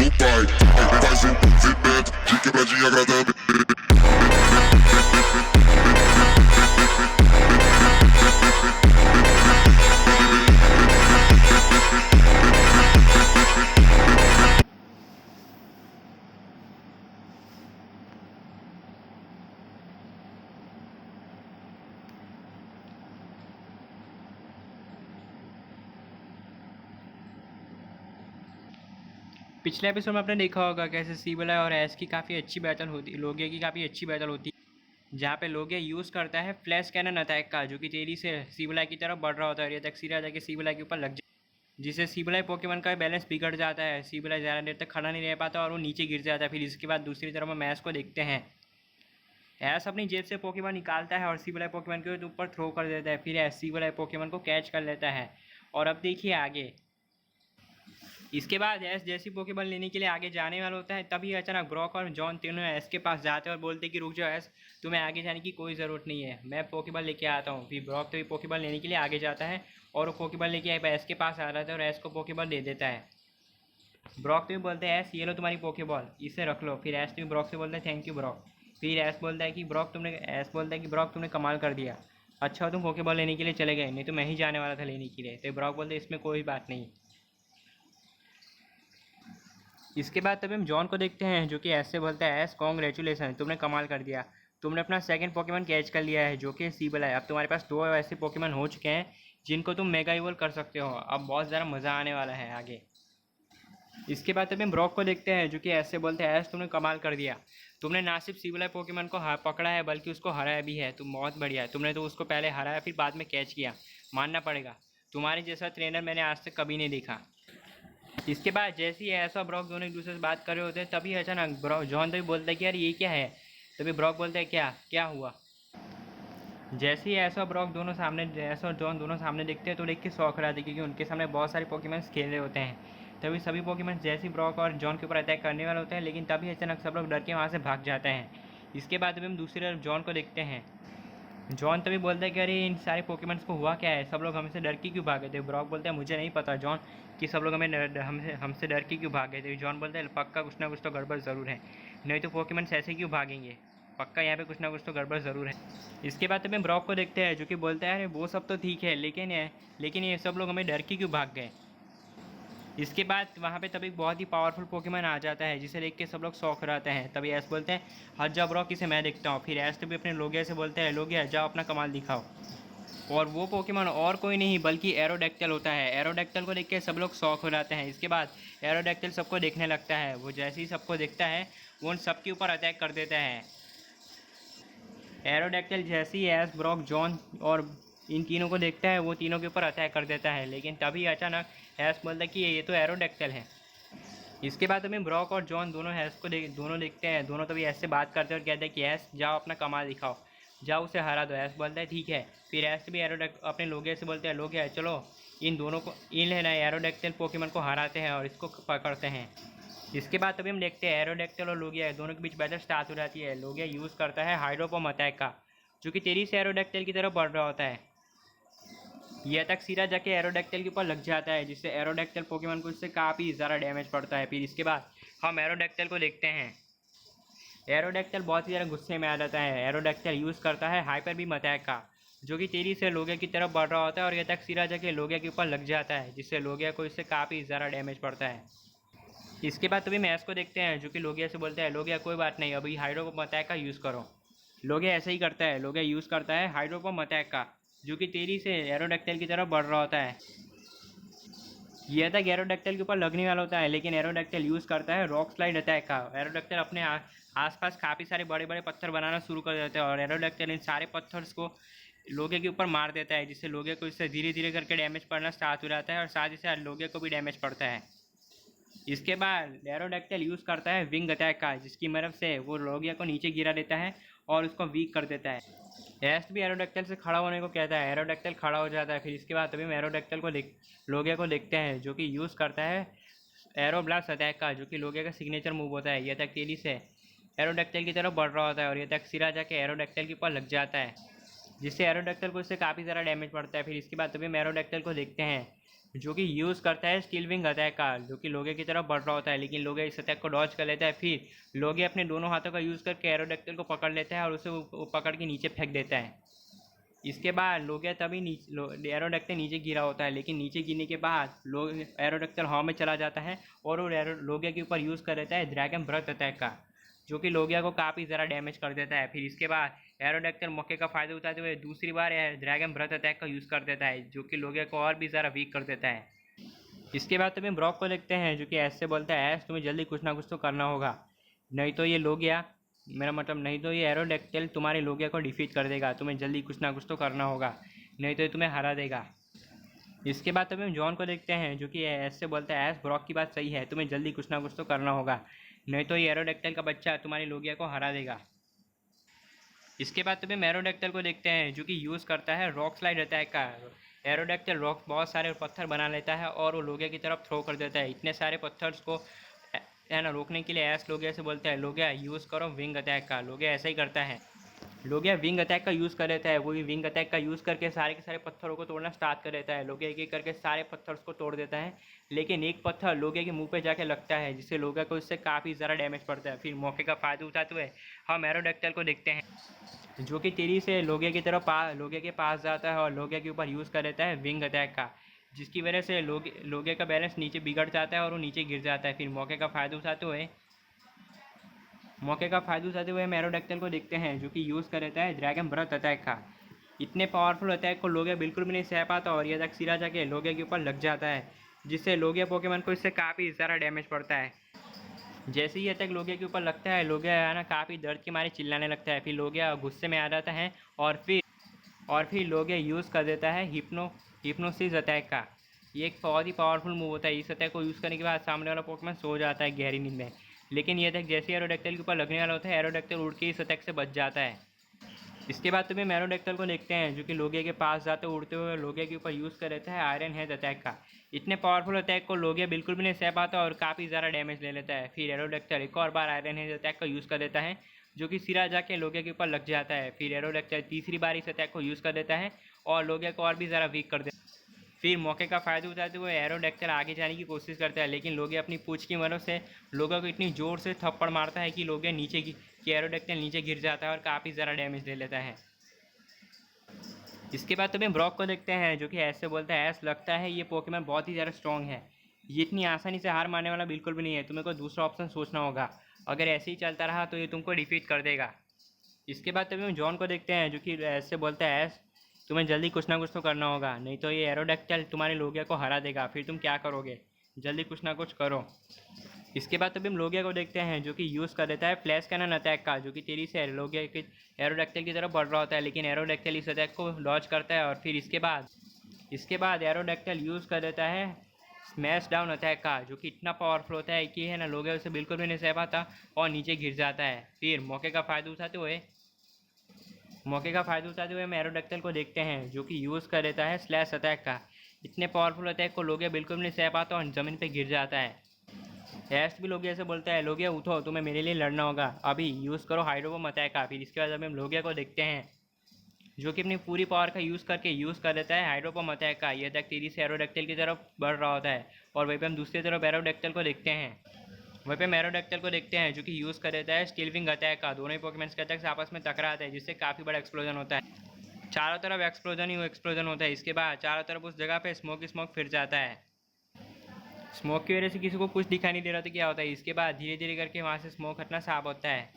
meu pai. Faz um movimento de quebradinha agradando. पिछले episode में आपने देखा होगा कैसे सीबला और एस की काफ़ी अच्छी बैटल होती है, लोगे की काफ़ी अच्छी बैटल होती है, जहाँ पे लोगे यूज़ करता है फ्लैश कैनन अटैक का, जो कि तेजी से सीबला की तरफ बढ़ रहा होता है और ये तक सीधा जाके सीबला के ऊपर लग जाए, जिससे सीबला पोकेमन का बैलेंस बिगड़ जाता है। सीबला ज़्यादा देर तक खड़ा नहीं रह पाता और वो नीचे गिर जाता है। फिर इसके बाद दूसरी तरफ हम मैच को देखते हैं। एस अपनी जेब से पोकेमन निकालता है और सीबला पोकेमन के ऊपर थ्रो कर देता है। फिर एस सीबला पोकेमन को कैच कर लेता है। और अब देखिए आगे, इसके बाद एस जैसी पोकेबॉल लेने के लिए आगे जाने वाला होता है, तभी अचानक ब्रॉक और जॉन तीनों एस के पास जाते हैं और बोलते हैं कि रुक जाओ एस, तुम्हें आगे जाने की कोई ज़रूरत नहीं है, मैं पोकेबॉल लेके आता हूँ। फिर ब्रॉक तो पोकेबॉल लेने के लिए आगे जाता है और वो पोकेबॉल लेके एस के पास आ रहा था और एस को पोकेबॉल दे देता है। ब्रॉक तो भी बोलते हैं एस ये लो तुम्हारी पोकेबॉल, इसे रख लो। फिर एस तो भी ब्रॉक से बोलते हैं थैंक यू ब्रॉक। फिर एस बोलता है कि ब्रॉक तुमने कमाल कर दिया, अच्छा तुम पोकेबॉल लेने के लिए चले गए, नहीं तो मैं ही जाने वाला था लेने के लिए। तो ब्रॉक बोलते इसमें कोई बात नहीं। इसके बाद तभी हम जॉन को देखते हैं, जो कि ऐसे बोलता है एस कॉन्ग्रेचुलेसन, तुमने कमाल कर दिया, तुमने अपना सेकंड पोकेमन कैच कर लिया है जो कि सीबल है। अब तुम्हारे पास दो ऐसे पोकेमन हो चुके हैं जिनको तुम मेगा इवोल्व कर सकते हो। अब बहुत ज़्यादा मज़ा आने वाला है आगे। इसके बाद तभी हम ब्रॉक को देखते हैं, जो कि ऐसे बोलते हैं एस तुमने कमाल कर दिया, तुमने ना सिर्फ सीबल पोकेमन को पकड़ा है बल्कि उसको हराया भी है, तुम बहुत बढ़िया है, तुमने तो उसको पहले हराया फिर बाद में कैच किया, मानना पड़ेगा, तुम्हारे जैसा ट्रेनर मैंने आज तक कभी नहीं देखा। इसके बाद जैसे ही ऐसा ब्रॉक दोनों एक दूसरे से बात कर रहे होते हैं, तभी अचानक ब्रॉक जॉन तभी बोलता है कि यार ये क्या है। तभी ब्रॉक बोलता है क्या क्या हुआ। जैसे ही ऐसा ब्रॉक दोनों सामने, ऐसा और जॉन दोनों सामने देखते हैं तो देख के शौक रहा था, क्योंकि उनके सामने बहुत सारे पोकेमन्स खेल रहे होते हैं। तभी सभी पोकेमन्स जैसे ही ब्रॉक और जॉन के ऊपर अटैक करने वाले होते हैं, लेकिन तभी अचानक सब लोग डर के वहाँ से भाग जाते हैं। इसके बाद अभी हम दूसरी तरफ जॉन को देखते हैं। जॉन तभी बोलता है कि अरे इन सारे पोकेमन्स को हुआ क्या है, सब लोग हमसे डर के क्यों भागे थे। ब्रॉक बोलता है मुझे नहीं पता जॉन कि सब लोग हमसे डर के क्यों भागे थे। जॉन बोलता है पक्का कुछ ना कुछ तो गड़बड़ ज़रूर है, नहीं तो पोकेमन्स ऐसे क्यों भागेंगे, पक्का यहाँ पे कुछ ना कुछ तो गड़बड़ ज़रूर है। इसके बाद तभी ब्रॉक को देखते हैं, जो कि बोलता है अरे वो सब तो ठीक है, लेकिन ये सब लोग हमें डर के क्यों भाग गए। इसके बाद वहाँ पे तभी बहुत ही पावरफुल पोकेमन आ जाता है, जिसे देख के सब लोग शौक रहते हैं। तभी एस बोलते हैं हट जाओ ब्रॉक, इसे मैं देखता हूँ। फिर एस तभी अपने लोगिया से बोलते हैं लोगिया जाओ अपना कमाल दिखाओ। और वो पोकेमन और कोई नहीं बल्कि एरोडेक्टल होता है। एरोडेक्टल को देख के सब लोग शौक हो जाते हैं। इसके बाद एरोडेक्टल सबको देखने लगता है, वो जैसे ही सबको देखता है वो उन सबके ऊपर अटैक कर देता है। एरोडेक्टल जैसे ही एस ब्रॉक जॉन और इन तीनों को देखता है वो तीनों के ऊपर अटैक कर देता है, लेकिन तभी अचानक एस बोलता है कि ये तो एरोडेक्टल है। इसके बाद हमें ब्रॉक और जॉन दोनों एस को दोनों देखते हैं, दोनों तभी एस से बात करते हैं और कहते हैं कि एस जाओ अपना कमाल दिखाओ, जाओ उसे हरा दो। एस बोलता है ठीक है। फिर एस भी एरोडेक्ट अपने लोगे से बोलते हैं लोगे चलो इन दोनों को इन लेना एरोडेक्टल पोकेमन को हराते हैं और इसको पकड़ते हैं। इसके बाद तभी हम देखते हैं एरोडेक्टल और लोगिया दोनों के बीच बैटल स्टार्ट हो जाती है। लोगिया यूज़ करता है हाइड्रोपम अटैक का, जो कि तेजी से एरोडेक्टल की तरफ बढ़ रहा होता है। यह तक सीधा जाके एरोडेक्टल के ऊपर लग जाता है, जिससे एरोडेक्टल पोकेमन को इससे काफ़ी ज़्यादा डैमेज पड़ता है। फिर इसके बाद हम एरोडेक्टल को देखते हैं। एरोडेक्टल बहुत ही ज़्यादा गुस्से में आ जाता है। एरोडेक्टल यूज़ करता है हाइपर बीम अटैक का, जो कि तेज़ी से लोगिया की तरफ बढ़ रहा होता है और यह तक सीधा जाके लोगिया के ऊपर लग जाता है, जिससे लोगिया को इससे काफ़ी ज़्यादा डैमेज पड़ता है। इसके बाद तभी मैच को देखते हैं, जो कि लोगिया से बोलता है लोगिया कोई बात नहीं, अभी हाइड्रोपम अटैक का यूज़ करो। लोगिया ऐसे ही करता है, लोगिया यूज़ करता है हाइड्रोपम अटैक का, जो कि तेज़ी से एरोडेक्टल की तरफ बढ़ रहा होता है। यह तक एरोडेक्टल के ऊपर लगने वाला होता है, लेकिन एरोडेक्टल यूज़ करता है रॉक स्लाइड अटैक का। एरोडेक्टल अपने आसपास काफ़ी सारे बड़े बड़े पत्थर बनाना शुरू कर देते हैं और एरोडेक्टल इन सारे पत्थर्स को लोगे के ऊपर मार देता है, जिससे लोगे को इससे धीरे धीरे करके डैमेज पड़ना स्टार्ट हो जाता है और साथ ही साथ लोगे को भी डैमेज पड़ता है। इसके बाद एरोडेक्टल यूज़ करता है विंग अटैक का, जिसकी मदद से वो लोगिया को नीचे गिरा देता है और उसको वीक कर देता है। एस्ट भी एरोडेक्टल से खड़ा होने को कहता है, एरोडेक्टल खड़ा हो जाता है। फिर इसके बाद तभी हम एरोडेक्टल को लोगिया को देखते हैं, जो कि यूज़ करता है एरो ब्लास्ट अटैक का, जो कि लोगिया का सिग्नेचर मूव होता है। यह तक तेज़ी से एरोडेक्टल की तरफ बढ़ रहा होता है और यह तक सिरा जाके एरोडेक्टल के ऊपर लग जाता है, जिससे एरोडेक्टल को इससे काफ़ी ज़्यादा डैमेज पड़ता है। फिर इसके बाद तभी हम एरोडेक्टल को देखते हैं, जो कि यूज़ करता है स्टील विंग अटैक का, जो कि लोगे की तरफ बढ़ रहा होता है, लेकिन लोगे इस अटैक को डॉज कर लेता है। फिर लोगे अपने दोनों हाथों का यूज़ करके एरोडेक्टिल को पकड़ लेता है और उसे वो पकड़ के नीचे फेंक देता है। इसके बाद लोगे तभी एरोडेक्टिल नीचे गिरा होता है, लेकिन नीचे गिरने के बाद एरोडेक्टिल हवा में चला जाता है और वो लोगे के ऊपर यूज़ कर लेता है ड्रैगन ब्रेथ अटैक का, जो कि लोगिया को काफ़ी ज़्यादा डैमेज कर देता है। फिर इसके बाद एरोडेक्टिल मौके का फ़ायदा उठाते हुए दूसरी बार ड्रैगन ब्रेथ अटैक का यूज़ कर देता है, जो कि लोगिया को और भी ज़्यादा वीक कर देता है। इसके बाद तुम्हें ब्रॉक को देखते हैं, जो कि ऐसे बोलता है ऐस तुम्हें जल्दी कुछ ना कुछ तो करना होगा, नहीं तो ये लोगिया, मेरा मतलब नहीं तो ये एरोडेक्टिल तुम्हारे लोगिया को डिफीट कर देगा। तुम्हें जल्दी कुछ ना कुछ तो करना होगा, नहीं तो ये तुम्हें हरा देगा। इसके बाद तुम्हें जॉन को देखते हैं, जो कि ऐसे बोलता है ऐस ब्रॉक की बात सही है, तुम्हें जल्दी कुछ ना कुछ तो करना होगा, नहीं तो ये एरोडेक्टिल का बच्चा तुम्हारी लोगिया को हरा देगा। इसके बाद तुम्हें एरोडेक्टिल को देखते हैं, जो कि यूज़ करता है रॉक स्लाइड अटैक का। एरोडेक्टिल रॉक बहुत सारे पत्थर बना लेता है और वो लोगिया की तरफ थ्रो कर देता है। इतने सारे पत्थर्स को है ना रोकने के लिए ऐस लोगिया से बोलता है लोगिया यूज़ करो विंग अटैक का। लोगिया ऐसा ही करता है, लोगिया विंग अटैक का यूज़ कर लेता है। वही विंग अटैक का यूज़ करके सारे के सारे पत्थरों को तोड़ना स्टार्ट कर देता है। लोगिया एक एक करके सारे पत्थर्स को तोड़ देता है, लेकिन एक पत्थर लोगिया के मुंह पे जाके लगता है, जिससे लोगिया को इससे काफ़ी ज़्यादा डैमेज पड़ता है। फिर मौके का फ़ायदा उठाते हुए हम एरोडेक्टिल को देखते हैं, जो कि तेजी से लोगिया की तरफ लोगिया के पास जाता है और लोगिया के ऊपर यूज़ कर लेता है विंग अटैक का, जिसकी वजह से लोगिया का बैलेंस नीचे बिगड़ जाता है और वो नीचे गिर जाता है। फिर मौके का फ़ायदा उठाते हुए हम एरोडेक्टिल को देखते हैं, जो कि यूज़ कर लेता है ड्रैगन ब्रेथ अटैक का। इतने पावरफुल अटैक को लोगिया बिल्कुल भी नहीं सह पाता और यह तक सिरा जाके लोगिया के ऊपर लग जाता है, जिससे लोगिया पोकेमॉन को इससे काफ़ी ज़्यादा डैमेज पड़ता है। जैसे ही अटैक लोगिया के ऊपर लगता है, लोगिया है ना काफ़ी दर्द के मारे चिल्लाने लगता है। फिर लोगिया गुस्से में आ जाता है और फिर लोगिया यूज़ कर देता है हिप्नोसिस अटैक का। ये एक बहुत ही पावरफुल मूव होता है। इस अटैक को यूज़ करने के बाद सामने वाला पोकेमॉन सो जाता है गहरी नींद में, लेकिन ये अटैक जैसे ही एरोडेक्टिल के ऊपर लगने वाला होता है, एरोडेक्टिल उड़ के इस अटैक से बच जाता है। इसके बाद तुम्हें एरोडेक्टिल को देखते हैं, जो कि लोगिया के पास जाते उड़ते हुए लोगिया के ऊपर यूज़ कर लेता है आयरन हेड अटैक का। इतने पावरफुल अटैक को लोगिया बिल्कुल भी नहीं सह पाता और काफ़ी ज़्यादा डैमेज ले लेता है। फिर एरोडेक्टिल एक और बार आयरन हेड अटैक का यूज़ कर देता है, जो कि सिरा जाके लोगिया के ऊपर लग जाता है। फिर एरोडेक्टिल तीसरी बार इस अटैक को यूज़ कर देता है और लोगिया को और भी ज़्यादा वीक कर देता है। फिर मौके का फ़ायदा उठाते हुए एरोडेक्टिल आगे जाने की कोशिश करता है, लेकिन लोगिया अपनी पूंछ की मदद से लोगिया को इतनी ज़ोर से थप्पड़ मारता है कि लोगिया एरोडेक्टिल नीचे गिर जाता है और काफ़ी ज़्यादा डैमेज ले लेता है। इसके बाद तुम्हें ब्रॉक को देखते हैं, जो कि ऐसे बोलता है ऐसा लगता है ये पोकेमॉन बहुत ही ज़्यादा स्ट्रॉन्ग है, ये इतनी आसानी से हार मारने वाला बिल्कुल भी नहीं है, तुम्हें कोई दूसरा ऑप्शन सोचना होगा, अगर ऐसे ही चलता रहा तो ये तुमको डिफीट कर देगा। इसके बाद तुम्हें जॉन को देखते हैं, जो कि ऐसे बोलता है तुम्हें जल्दी कुछ ना कुछ तो करना होगा, नहीं तो ये एरोडेक्टिल तुम्हारे लोगिया को हरा देगा। फिर तुम क्या करोगे, जल्दी कुछ ना कुछ करो। इसके बाद तभी हम लोगिया को देखते हैं, जो कि यूज़ कर देता है फ्लैश कैनन अटैक का, जो कि तेजी से लोगिया के एरोडेक्टिल की तरफ बढ़ रहा होता है, लेकिन एरोडेक्टिल इस अटैक को डॉज करता है। और फिर इसके बाद एरोडेक्टिल यूज़ कर देता है स्मैश डाउन अटैक का, जो कि इतना पावरफुल होता है कि है ना लोगिया उसे बिल्कुल भी नहीं सह पाता और नीचे गिर जाता है। फिर मौके का फ़ायदा उठाते हुए हम एरोडेक्टिल को देखते हैं, जो कि यूज़ कर देता है स्लैश अटैक का। इतने पावरफुल अटैक को लोगिया बिल्कुल भी नहीं सह पाता और ज़मीन पे गिर जाता है। ऐश भी लोगिया से बोलता है लोगिया उठो, तुम्हें मेरे लिए लड़ना होगा, अभी यूज़ करो हाइड्रोबम अटैक का। फिर इसके बाद हम लोगिया को देखते हैं, जो कि अपनी पूरी पावर का यूज़ कर देता है हाइड्रोबम अटैक का। यह अटैक तेजी से एरोडेक्टिल की तरफ बढ़ रहा होता है और वहीं पे हम दूसरी तरफ एरोडेक्टिल को देखते हैं, जो कि यूज़ कर देता है स्टील विंग अटैक का। दोनों ही पोकेमॉन्स के अटैक्स आपस में टकराते हैं, जिससे काफ़ी बड़ा एक्सप्लोजन होता है। चारों तरफ एक्सप्लोजन होता है। इसके बाद चारों तरफ उस जगह पे स्मोक फिर जाता है। स्मोक की वजह से किसी को कुछ दिखाई नहीं दे रहा था क्या होता है। इसके बाद धीरे धीरे करके वहाँ से स्मोक हटना साफ होता है।